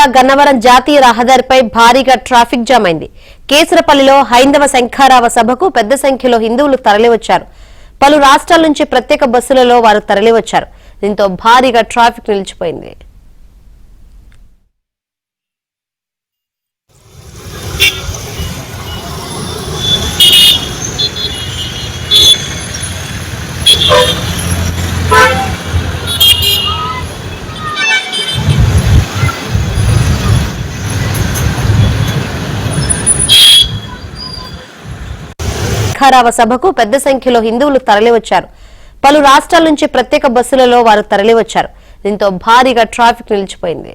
జిల్లా గన్నవరం జాతీయ రహదారిపై భారీగా ట్రాఫిక్ జామ్ అయింది. కేసరపల్లిలో హైందవ శంఖారావ సభకు పెద్ద సంఖ్యలో హిందువులు తరలివచ్చారు. పలు రాష్ట్రాల నుంచి ప్రత్యేక బస్సులలో వారు తరలివచ్చారు. దీంతో భారీగా ట్రాఫిక్ నిలిచిపోయింది. శంఖారావ సభకు పెద్ద సంఖ్యలో హిందువులు తరలివచ్చారు. పలు రాష్ట్రాల నుంచి ప్రత్యేక బస్సులలో వారు తరలివచ్చారు. దీంతో భారీగా ట్రాఫిక్ నిలిచిపోయింది.